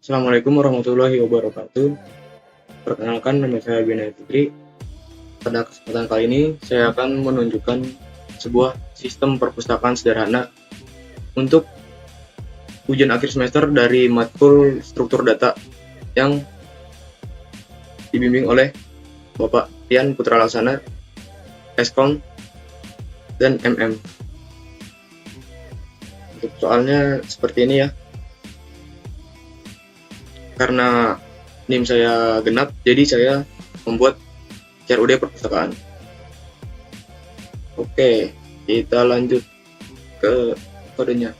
Assalamualaikum warahmatullahi wabarakatuh. Perkenalkan, nama saya Bina Fitri. Pada kesempatan kali ini, saya akan menunjukkan sebuah sistem perpustakaan sederhana untuk ujian akhir semester dari matkul struktur data yang dibimbing oleh Bapak Tian Putra Laksana, Eskom, dan MM. Untuk soalnya seperti ini ya. Karena NIM saya genap, jadi saya membuat CRUD perpustakaan. Oke, kita lanjut ke kodenya.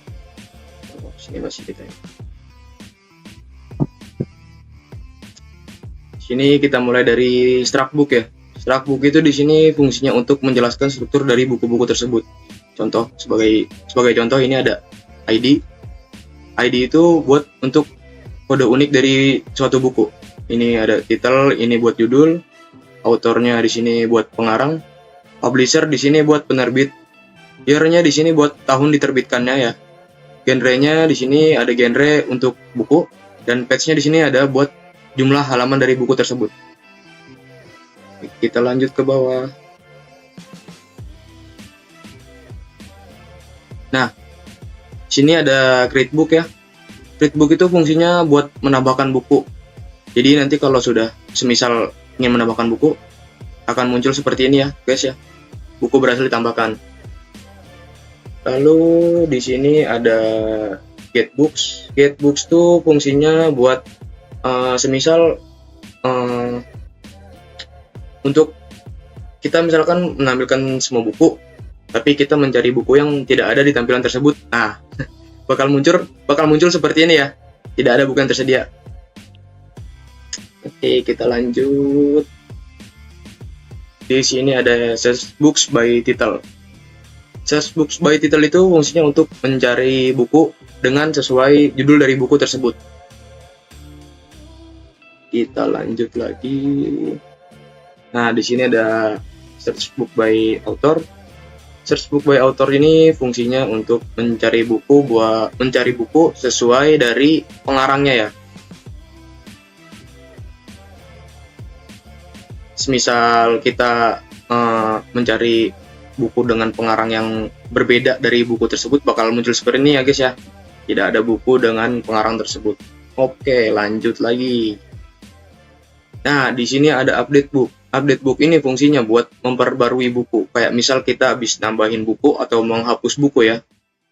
Sini masih kita. Sini kita mulai dari structbook ya. Structbook itu di sini fungsinya untuk menjelaskan struktur dari buku-buku tersebut. Contoh sebagai contoh ini ada ID. ID itu buat untuk kode unik dari suatu buku. Ini ada title, ini buat judul, autornya di sini buat pengarang, publisher di sini buat penerbit, year-nya di sini buat tahun diterbitkannya ya. Genrenya di sini ada genre untuk buku, dan page-nya di sini ada buat jumlah halaman dari buku tersebut. Kita lanjut ke bawah. Nah, sini ada create book ya. Create book itu fungsinya buat menambahkan buku. Jadi nanti kalau sudah semisal ingin menambahkan buku, akan muncul seperti ini ya, guys ya. Buku berhasil ditambahkan. Lalu di sini ada get books. Get books tuh fungsinya buat semisal untuk kita misalkan menampilkan semua buku, tapi kita mencari buku yang tidak ada di tampilan tersebut. Nah, bakal muncul seperti ini ya. Tidak ada buku yang tersedia. Oke, kita lanjut. Di sini ada search books by title. Search books by title itu fungsinya untuk mencari buku dengan sesuai judul dari buku tersebut. Kita lanjut lagi. Nah, di sini ada search book by author. Search book by author ini fungsinya untuk mencari buku sesuai dari pengarangnya ya. Semisal kita mencari buku dengan pengarang yang berbeda dari buku tersebut, bakal muncul seperti ini ya guys ya. Tidak ada buku dengan pengarang tersebut. Oke, lanjut lagi. Nah, di sini ada update book. Update book ini fungsinya buat memperbarui buku. Kayak misal kita habis nambahin buku atau menghapus buku ya.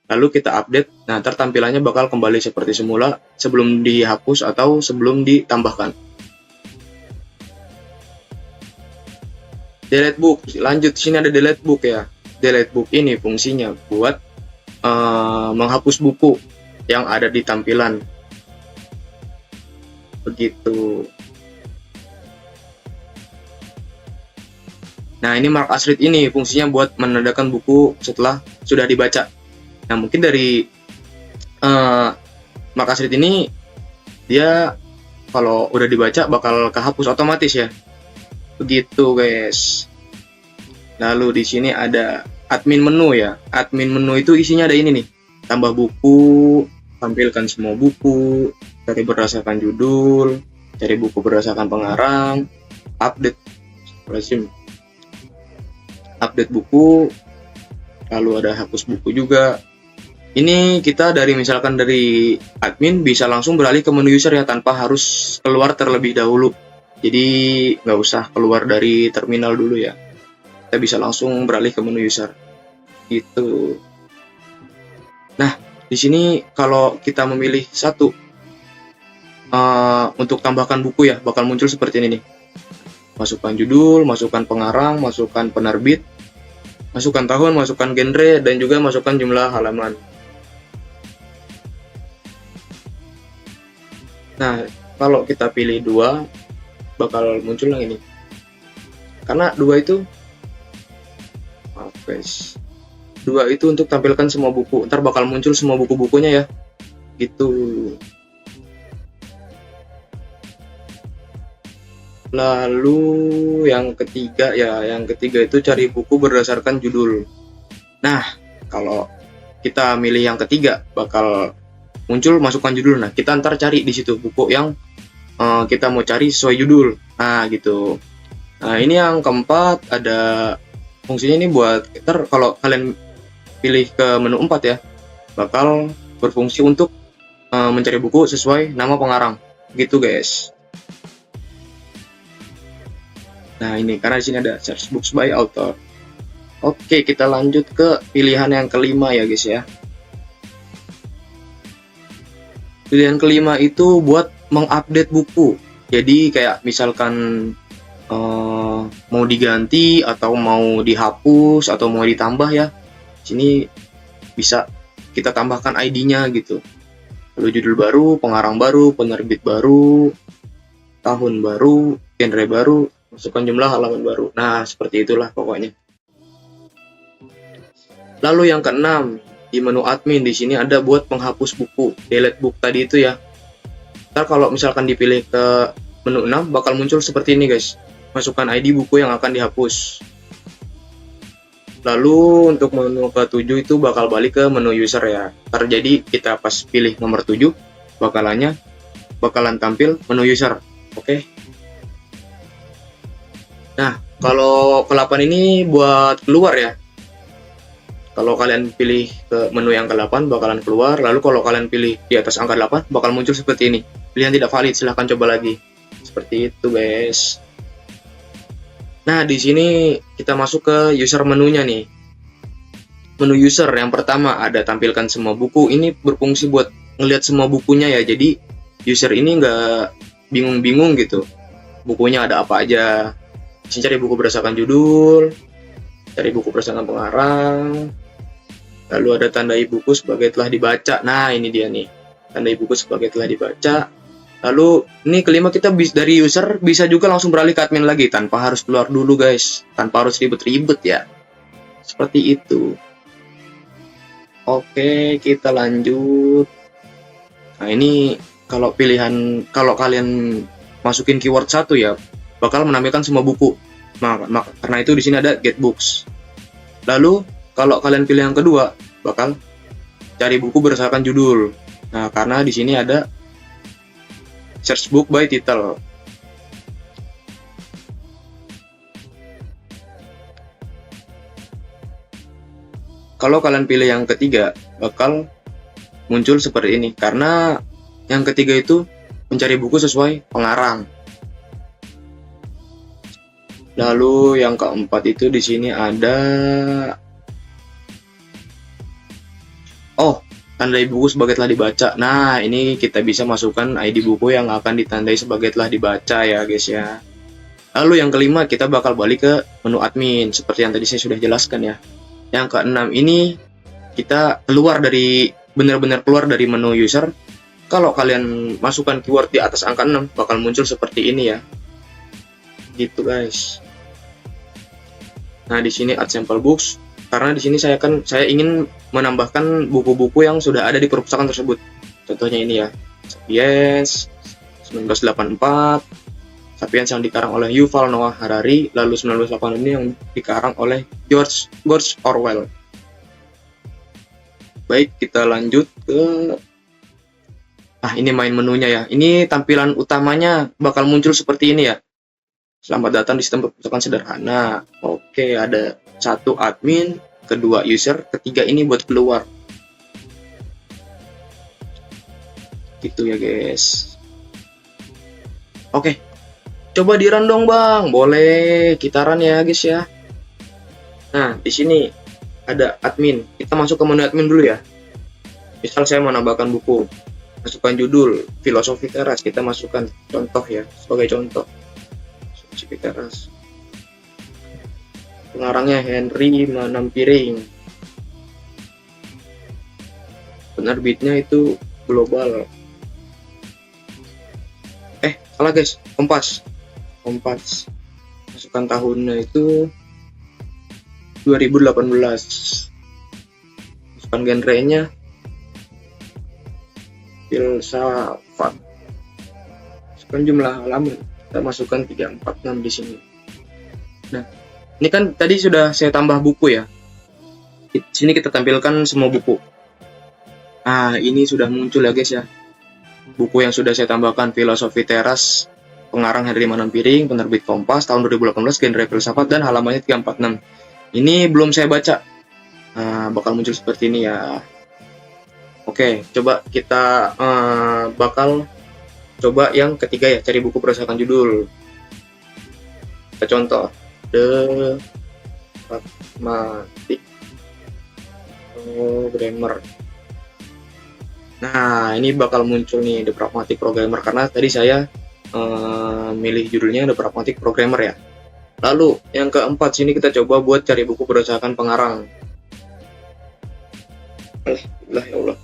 Lalu kita update, nah tampilannya bakal kembali seperti semula sebelum dihapus atau sebelum ditambahkan. Delete book, lanjut sini ada delete book ya. Delete book ini fungsinya buat menghapus buku yang ada di tampilan. Begitu. Nah, ini mark as read ini fungsinya buat menandakan buku setelah sudah dibaca. Nah, mungkin dari mark as read ini dia kalau udah dibaca bakal kehapus otomatis ya. Begitu, guys. Lalu di sini ada admin menu ya. Admin menu itu isinya ada ini nih. Tambah buku, tampilkan semua buku, cari berdasarkan judul, cari buku berdasarkan pengarang, update update buku, lalu ada hapus buku juga. Ini kita misalkan dari admin bisa langsung beralih ke menu user ya, tanpa harus keluar terlebih dahulu. Jadi nggak usah keluar dari terminal dulu ya. Kita bisa langsung beralih ke menu user. Gitu. Nah, di sini kalau kita memilih satu untuk tambahkan buku ya, bakal muncul seperti ini nih. Masukkan judul, masukkan pengarang, masukkan penerbit, masukkan tahun, masukkan genre, dan juga masukkan jumlah halaman. Nah, kalau kita pilih 2, bakal muncul yang ini. Karena 2 itu untuk tampilkan semua buku. Ntar bakal muncul semua buku-bukunya ya. Gitu. Lalu yang ketiga itu cari buku berdasarkan judul. Nah, kalau kita milih yang ketiga bakal muncul masukkan judul. Nah, kita ntar cari di situ buku yang kita mau cari sesuai judul. Nah, gitu. Nah, ini yang keempat, ada fungsinya ini buat ntar kalau kalian pilih ke menu 4 ya, bakal berfungsi untuk mencari buku sesuai nama pengarang. Gitu, guys. Nah, ini karena di sini ada search books by author. Oke, kita lanjut ke pilihan yang kelima ya, guys ya. Pilihan kelima itu buat mengupdate buku. Jadi kayak misalkan mau diganti atau mau dihapus atau mau ditambah ya, sini bisa kita tambahkan ID-nya gitu. Lalu judul baru, pengarang baru, penerbit baru, tahun baru, genre baru, masukkan jumlah halaman baru. Nah, seperti itulah pokoknya. Lalu yang keenam, di menu admin di sini ada buat penghapus buku, delete book tadi itu ya. Ntar kalau misalkan dipilih ke menu 6 bakal muncul seperti ini, guys. Masukkan ID buku yang akan dihapus. Lalu untuk menu ke-7 itu bakal balik ke menu user ya. Ntar jadi kita pas pilih nomor 7 bakalan tampil menu user. Oke. Nah, kalau ke-8 ini buat keluar ya. Kalau kalian pilih ke menu yang ke-8 bakalan keluar. Lalu kalau kalian pilih di atas angka 8 bakal muncul seperti ini. Pilihan tidak valid, silahkan coba lagi. Seperti itu, guys. Nah, di sini kita masuk ke user menunya nih. Menu user yang pertama ada tampilkan semua buku. Ini berfungsi buat ngelihat semua bukunya ya. Jadi user ini nggak bingung-bingung gitu. Bukunya ada apa aja. Di sini cari buku berdasarkan judul, cari buku berdasarkan pengarang. Lalu ada tandai buku sebagai telah dibaca. Nah, ini dia nih. Tandai buku sebagai telah dibaca. Lalu ini kelima kita dari user bisa juga langsung beralih ke admin lagi tanpa harus keluar dulu, guys. Tanpa harus ribet-ribet ya. Seperti itu. Oke, kita lanjut. Nah, ini kalau kalian masukin keyword 1 ya, bakal menampilkan semua buku. Nah, karena itu di sini ada get books. Lalu kalau kalian pilih yang kedua, bakal cari buku berdasarkan judul. Nah, karena di sini ada search book by title. Kalau kalian pilih yang ketiga, bakal muncul seperti ini. Karena yang ketiga itu mencari buku sesuai pengarang. Lalu yang keempat itu di sini ada tandai buku sebagai telah dibaca. Nah, ini kita bisa masukkan ID buku yang akan ditandai sebagai telah dibaca ya, guys ya. Lalu yang kelima kita bakal balik ke menu admin seperti yang tadi saya sudah jelaskan ya. Yang keenam ini kita benar-benar keluar dari menu user. Kalau kalian masukkan keyword di atas angka 6 bakal muncul seperti ini ya. Gitu, guys. Nah, di sini add sample books. Karena di sini saya ingin menambahkan buku-buku yang sudah ada di perpustakaan tersebut. Contohnya ini ya, Sapiens 1984, Sapiens yang dikarang oleh Yuval Noah Harari, lalu 1984 ini yang dikarang oleh George Orwell. Baik, kita lanjut ke ini main menunya ya. Ini tampilan utamanya bakal muncul seperti ini ya. Selamat datang di sistem perpustakaan sederhana. Oke, ada 1 admin, kedua user, ketiga ini buat keluar. Gitu ya, guys. Oke. Coba di-run dong, Bang. Boleh kita run ya, guys ya. Nah, di sini ada admin. Kita masuk ke menu admin dulu ya. Misal saya mau nambahkan buku. Masukkan judul, Filosofi Teras. Kita masukkan contoh ya, sebagai contoh. Filosofi Teras. Pengarangnya Henry Manampiring. Penerbitnya itu Global. Salah, guys. Kompas. Masukkan tahunnya itu 2018. Masukkan genrenya filsafat. Masukkan jumlah halaman. Kita masukkan 346 di sini. Nah, ini kan tadi sudah saya tambah buku ya. Di sini kita tampilkan semua buku. Nah, ini sudah muncul ya guys ya. Buku yang sudah saya tambahkan, Filosofi Teras, pengarang Henry Manampiring, penerbit Kompas, tahun 2018, genre filsafat, dan halamannya 346. Ini belum saya baca. Nah, bakal muncul seperti ini ya. Oke, coba kita bakal coba yang ketiga ya, cari buku berdasarkan judul. Kita contoh, The Pragmatic Programmer. Nah, ini bakal muncul nih, The Pragmatic Programmer, karena tadi saya milih judulnya The Pragmatic Programmer ya. Lalu, yang keempat, sini kita coba buat cari buku berdasarkan pengarang. Alhamdulillah ya Allah.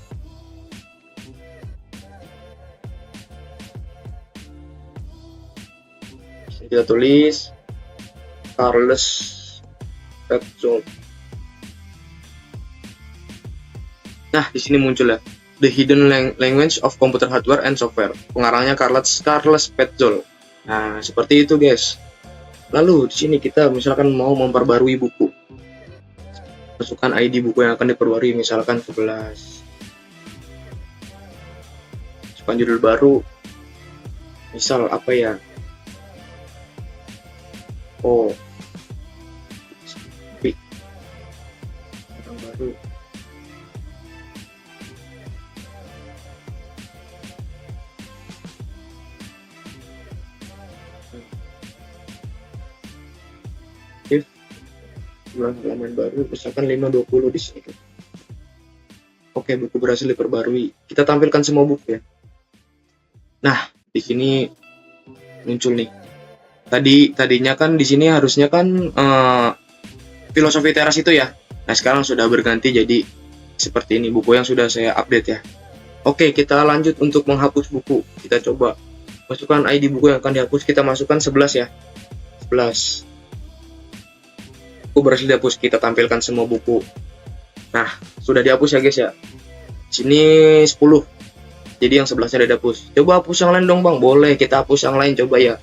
Kita tulis Carles Petzold. Nah, di sini muncul ya, The Hidden Language of Computer Hardware and Software. Pengarangnya Carles Petzold. Nah, seperti itu guys. Lalu di sini kita misalkan mau memperbarui buku. Masukkan ID buku yang akan diperbarui, misalkan 11. Masukkan judul baru. Misal apa ya? Oh. Orang baru. Halaman baru, misalkan 520 di sini. Oke, buku berhasil diperbarui. Kita tampilkan semua buku ya. Nah, di sini muncul nih. Tadinya kan di sini harusnya kan Filosofi Teras itu ya. Nah, sekarang sudah berganti jadi seperti ini, buku yang sudah saya update ya. Oke, kita lanjut untuk menghapus buku. Kita coba masukkan ID buku yang akan dihapus. Kita masukkan 11 ya. 11. Buku berhasil dihapus. Kita tampilkan semua buku. Nah, sudah dihapus ya guys ya. Sini 10. Jadi yang 11-nya udah dihapus. Coba hapus yang lain dong bang. Boleh, kita hapus yang lain coba ya.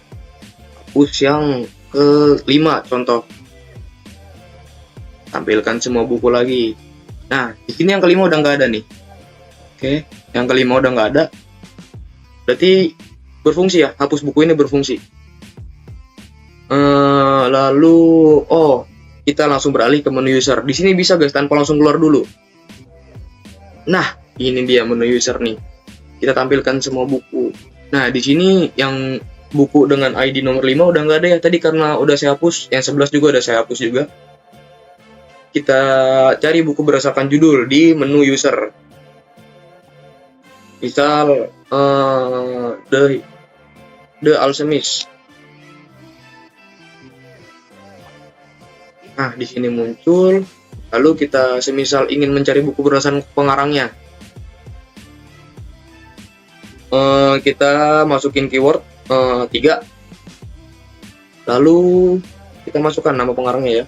Hapus yang ke-5 contoh. Tampilkan semua buku lagi. Nah, di sini yang ke-5 udah nggak ada nih. Oke, yang ke-5 udah nggak ada. Berarti berfungsi ya, hapus buku ini berfungsi. Lalu, kita langsung beralih ke menu user. Di sini bisa guys, tanpa langsung keluar dulu. Nah, ini dia menu user nih. Kita tampilkan semua buku. Nah, di sini yang buku dengan ID nomor 5 udah nggak ada ya. Tadi karena udah saya hapus, yang 11 juga udah saya hapus juga. Kita cari buku berdasarkan judul di menu user. Misal The Alchemist. Nah, di sini muncul. Lalu kita semisal ingin mencari buku berdasarkan pengarangnya. Kita masukin keyword 3. Lalu kita masukkan nama pengarangnya ya.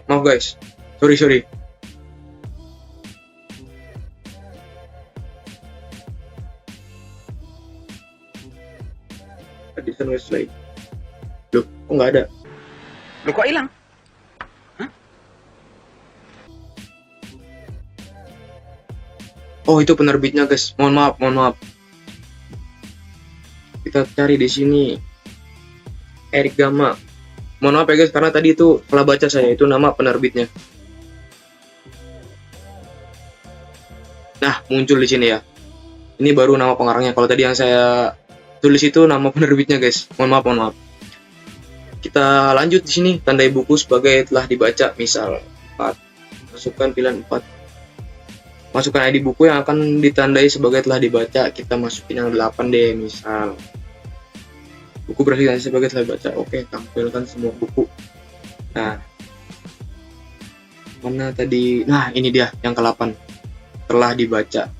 Maaf guys. Sorry. Edison Wesley. Loh, kok nggak ada? Loh kok hilang? Oh, itu penerbitnya guys. Mohon maaf. Kita cari di sini. Eric Gama. Mohon maaf ya guys, karena tadi itu salah baca saya, itu nama penerbitnya. Nah, muncul di sini ya. Ini baru nama pengarangnya. Kalau tadi yang saya tulis itu nama penerbitnya guys. Mohon maaf. Kita lanjut di sini, tandai buku sebagai telah dibaca, misal 4. Masukkan pilihan 4. Masukkan ID buku yang akan ditandai sebagai telah dibaca. Kita masukin yang 8 deh, misal. Buku berhasil ditandai sebagai telah dibaca. Oke, tampilkan semua buku. Nah, mana tadi? Nah, ini dia yang ke-8. Telah dibaca.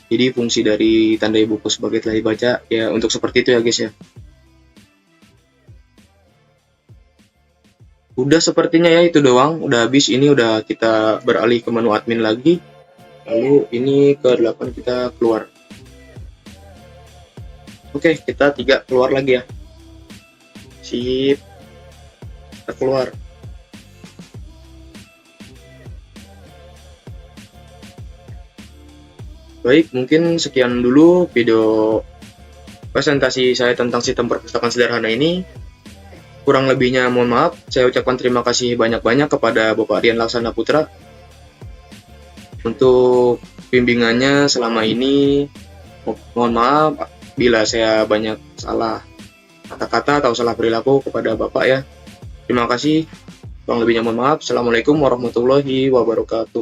Jadi fungsi dari tandai buku sebagai telah dibaca ya untuk seperti itu ya guys ya. Udah sepertinya ya, itu doang. Udah habis. Ini udah kita beralih ke menu admin lagi. Lalu ini ke-8 kita keluar. Oke, kita 3 keluar lagi ya. Sip. keluar. Baik, mungkin sekian dulu video presentasi saya tentang sistem perpustakaan sederhana ini. Kurang lebihnya mohon maaf. Saya ucapkan terima kasih banyak-banyak kepada Bapak Dian Laksana Putra untuk bimbingannya selama ini. Mohon maaf bila saya banyak salah kata-kata atau salah perilaku kepada Bapak ya. Terima kasih. Kurang lebihnya mohon maaf. Assalamualaikum warahmatullahi wabarakatuh.